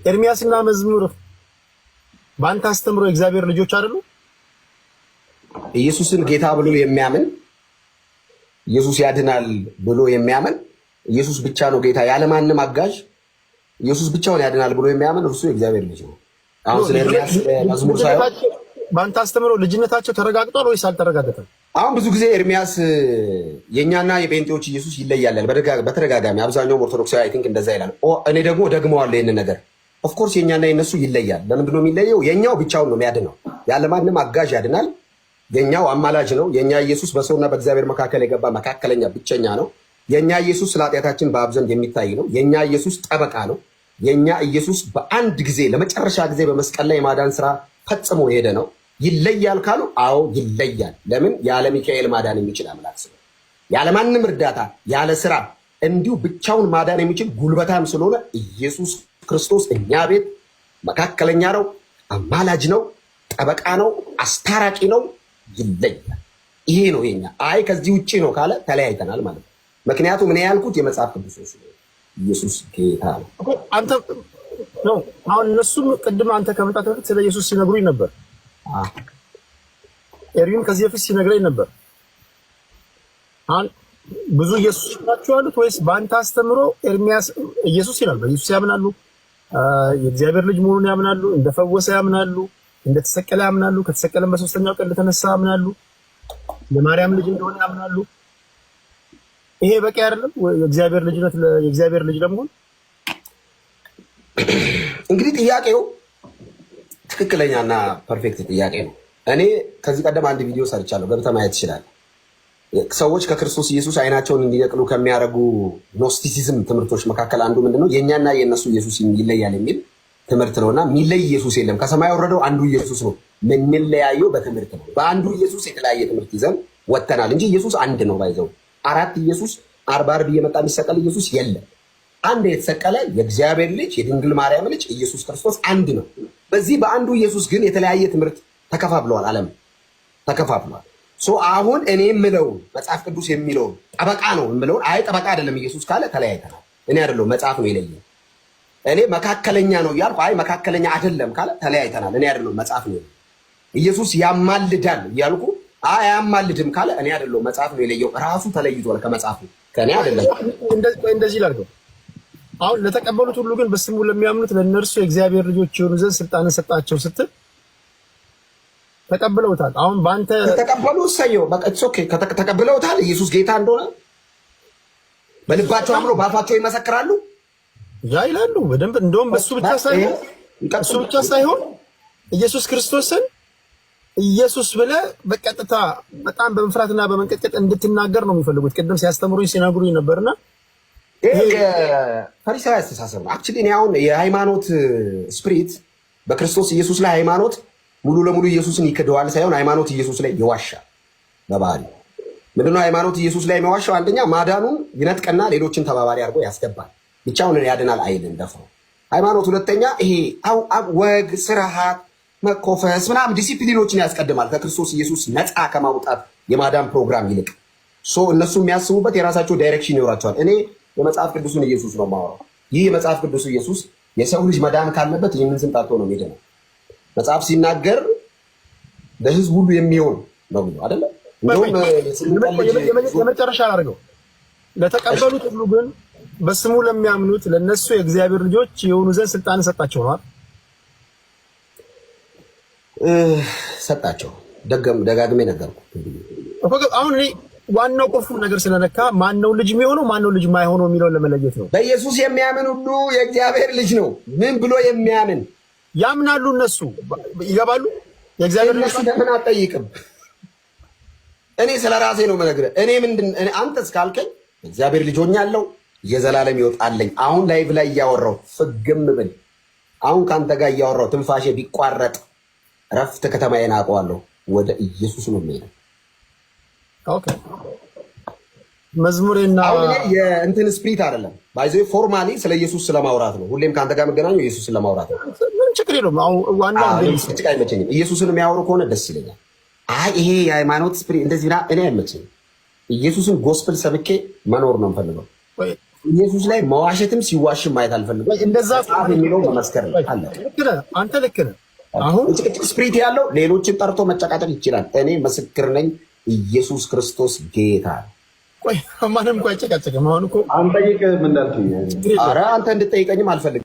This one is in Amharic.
ኤርሚያስና መዝሙር ባንተ አስተምሮ እግዚአብሔር ልጆች አይደሉ? ኢየሱስን ጌታ ብሎ የሚያምን ኢየሱስ ያድናል ብሎ የሚያምን ኢየሱስ ብቻ ነው ጌታ ያለማንም አጋዥ ኢየሱስ ብቻውን ያድናል ብሎ የሚያምን እርሱ የእግዚአብሔር ልጅ ነው። አሁን ስለ ኤርሚያስ መዝሙር ሳይሆን ባንተ አስተምሮ ልጅነታቸው ተረጋግጧል ወይስ አልተረጋገጠም? አሁን ብዙ ጊዜ ኤርሚያስ የኛና የጴንጤዎች ኢየሱስ ይለያል በተደጋጋሚ አብዛኛው ኦርቶዶክሳዊ አይ ቲንክ እንደዛ ይላል። እኔ ደግሞ ደግመዋለሁ ይሄንን ነገር። ኦፍ ኮርስ የኛና የነሱ ይለያል። ለምንድን ነው የሚለየው? የኛው ብቻውን ነው የሚያድነው፣ ያለማንም አጋዥ ያድናል። የኛው አማላጅ ነው። የኛ ኢየሱስ በሰውና በእግዚአብሔር መካከል የገባ መካከለኛ ብቸኛ ነው። የኛ ኢየሱስ ስለ ኃጢአታችን በአብ ዘንድ የሚታይ ነው። የኛ ኢየሱስ ጠበቃ ነው። የኛ ኢየሱስ በአንድ ጊዜ ለመጨረሻ ጊዜ በመስቀል ላይ የማዳን ስራ ፈጽሞ የሄደ ነው። ይለያል ካሉ አዎ ይለያል። ለምን? ያለ ሚካኤል ማዳን የሚችል አምላክ ስለሆነ፣ ያለ ማንም እርዳታ ያለ ስራ እንዲሁ ብቻውን ማዳን የሚችል ጉልበታም ስለሆነ ኢየሱስ ክርስቶስ እኛ ቤት መካከለኛ ነው፣ አማላጅ ነው፣ ጠበቃ ነው፣ አስታራቂ ነው። ይለያል። ይሄ ነው የኛ። አይ ከዚህ ውጪ ነው ካለ ተለያይተናል ማለት ነው። ምክንያቱም እኔ ያልኩት የመጽሐፍ ቅዱስ ነው። ኢየሱስ ጌታ ነው። አንተ ነው አሁን እነሱም ቅድም አንተ ከመጣት በፊት ስለ ኢየሱስ ሲነግሩኝ ነበር። ኤርሚም ከዚህ በፊት ሲነግረኝ ነበር። አሁን ብዙ ኢየሱስ ናቸው አሉት ወይስ በአንተ አስተምሮ ኤርሚያስ ኢየሱስ ይላል? በኢየሱስ ያምናሉ፣ የእግዚአብሔር ልጅ መሆኑን ያምናሉ፣ እንደፈወሰ ያምናሉ፣ እንደተሰቀለ ያምናሉ፣ ከተሰቀለም በሶስተኛው ቀን እንደተነሳ ያምናሉ፣ የማርያም ልጅ እንደሆነ ያምናሉ። ይሄ በቂ አይደለም? የእግዚአብሔር ልጅነት የእግዚአብሔር ልጅ ለመሆን እንግዲህ ጥያቄው ትክክለኛና ፐርፌክት ጥያቄ ነው። እኔ ከዚህ ቀደም አንድ ቪዲዮ ሰርቻለሁ፣ ገብተህ ማየት ትችላለህ። ሰዎች ከክርስቶስ ኢየሱስ አይናቸውን እንዲነቅሉ ከሚያደርጉ ኖስቲሲዝም ትምህርቶች መካከል አንዱ ምንድነው? የእኛና የእነሱ ኢየሱስ ይለያል የሚል ትምህርት ነውና፣ የሚለይ ኢየሱስ የለም። ከሰማይ ወረደው አንዱ ኢየሱስ ነው። ምንለያየው በትምህርት ነው። በአንዱ ኢየሱስ የተለያየ ትምህርት ይዘን ወጥተናል እንጂ ኢየሱስ አንድ ነው። ባይዘው አራት ኢየሱስ አርብ እየመጣ የሚሰቀል ኢየሱስ የለም። አንድ የተሰቀለ የእግዚአብሔር ልጅ የድንግል ማርያም ልጅ ኢየሱስ ክርስቶስ አንድ ነው። በዚህ በአንዱ ኢየሱስ ግን የተለያየ ትምህርት ተከፋፍለዋል። ዓለም ተከፋፍለዋል። አሁን እኔ የምለውን መጽሐፍ ቅዱስ የሚለውን ጠበቃ ነው የምለውን አይ ጠበቃ አይደለም ኢየሱስ ካለ ተለያይተናል። እኔ አይደለሁም መጽሐፍ ነው የለየኝ። እኔ መካከለኛ ነው እያልኩ አይ መካከለኛ አይደለም ካለ ተለያይተናል። እኔ አይደለሁም መጽሐፍ ነው የለየኝ። ኢየሱስ ያማልዳል እያልኩ አይ አያማልድም ካለ እኔ አይደለሁም መጽሐፍ ነው የለየው። ራሱ ተለይቷል ከመጽሐፉ ከእኔ አይደለም። እንደዚህ ላድርገው። አሁን ለተቀበሉት ሁሉ ግን በስሙ ለሚያምኑት ለእነርሱ የእግዚአብሔር ልጆች የሆኑ ዘንድ ስልጣንን ሰጣቸው ስትል ተቀብለውታል። አሁን በአንተ ተቀበሉ ሰየው በቃ ኦኬ ተቀብለውታል። ኢየሱስ ጌታ እንደሆነ በልባቸው አምነው በአፋቸው ይመሰክራሉ ያ ይላሉ በደንብ። እንደውም በሱ ብቻ ሳይሆን ኢየሱስ ክርስቶስን ኢየሱስ ብለህ በቀጥታ በጣም በመፍራትና በመንቀጥቀጥ እንድትናገር ነው የሚፈልጉት። ቅድም ሲያስተምሩኝ ሲነግሩኝ ነበርና ይሄ ፈሪሳዊ አስተሳሰብ ነው። አክቹሊ እኔ አሁን የሃይማኖት ስፒሪት በክርስቶስ ኢየሱስ ላይ ሃይማኖት ሙሉ ለሙሉ ኢየሱስን ይክደዋል ሳይሆን ሃይማኖት ኢየሱስ ላይ ይዋሻል። በባህሪ ምንድነው ሃይማኖት ኢየሱስ ላይ የሚዋሻው? አንደኛ ማዳኑን ይነጥቀና ሌሎችን ተባባሪ አድርጎ ያስገባል። ብቻውን ያድናል አይልም ደፍሮ ሃይማኖት። ሁለተኛ ይሄ ወግ፣ ስርዓት፣ መኮፈስ ምናምን ዲሲፕሊኖችን ያስቀድማል ከክርስቶስ ኢየሱስ ነፃ ከማውጣት የማዳን ፕሮግራም ይልቅ። እነሱ የሚያስቡበት የራሳቸው ዳይሬክሽን ይኖራቸዋል። እኔ የመጽሐፍ ቅዱስን ኢየሱስ ነው የማወራው። ይህ የመጽሐፍ ቅዱስ ኢየሱስ የሰው ልጅ መዳን ካለበት ይህንን ስም ጠርቶ ነው የሚድነው። መጽሐፍ ሲናገር ለሕዝብ ሁሉ የሚሆን ነው ብሎ አይደለ? የመጨረሻ አድርገው ለተቀበሉት ሁሉ ግን በስሙ ለሚያምኑት ለነሱ የእግዚአብሔር ልጆች የሆኑ ዘንድ ስልጣን ሰጣቸው ነው። ሰጣቸው ደጋግሜ ነገርኩ። አሁን እኔ ዋናው ቁልፉ ነገር ስለነካ ማነው ልጅ የሚሆነው ማነው ልጅ ማይሆነው የሚለውን ለመለየት ነው። በኢየሱስ የሚያምን ሁሉ የእግዚአብሔር ልጅ ነው። ምን ብሎ የሚያምን ያምናሉ። እነሱ ይገባሉ። የእግዚአብሔር ልጅ ለምን አትጠይቅም? እኔ ስለራሴ ነው የምነግርህ። እኔ አንተስ ካልከኝ እግዚአብሔር ልጅ ሆኛለሁ፣ የዘላለም ይወጣለኝ። አሁን ላይቭ ላይ እያወራሁ ፍግም ብል አሁን ከአንተ ጋር እያወራሁ ትንፋሼ ቢቋረጥ ረፍት ከተማዬን አውቀዋለሁ። ወደ ኢየሱስ ነው የሚሄደው። ኦኬ መዝሙሬና የእንትን ስፒሪት አይደለም ባይዘ ፎርማሊ ስለ ኢየሱስ ስለማውራት ነው። ሁሌም ከአንተ ጋር መገናኘው ኢየሱስ ስለማውራት ነው። ምን ችግር የለውም። ዋናው ጭቃ አይመቸኝም። ኢየሱስን የሚያወሩ ከሆነ ደስ ይለኛል። አይ ይሄ የሃይማኖት ስፒሪት እንደዚህ እኔ አይመቸኝም። ኢየሱስን ጎስፕል ሰብኬ መኖር ነው የምፈልገው። ኢየሱስ ላይ መዋሸትም ሲዋሽም ማየት አልፈልግም። እንደዛ የሚለው መመስከር አለ። አንተ ልክ ነህ። አሁን ጭቅጭቅ ስፕሪት ያለው ሌሎችን ጠርቶ መጨቃጨቅ ይችላል። እኔ ምስክር ነኝ። ኢየሱስ ክርስቶስ ጌታ። ቆይ ማንም እኮ አይጨቃጨቅም። አሁን እኮ አንተ ይቅ ምን እንዳልኩኝ፣ ኧረ አንተ እንድጠይቀኝም አልፈልግም።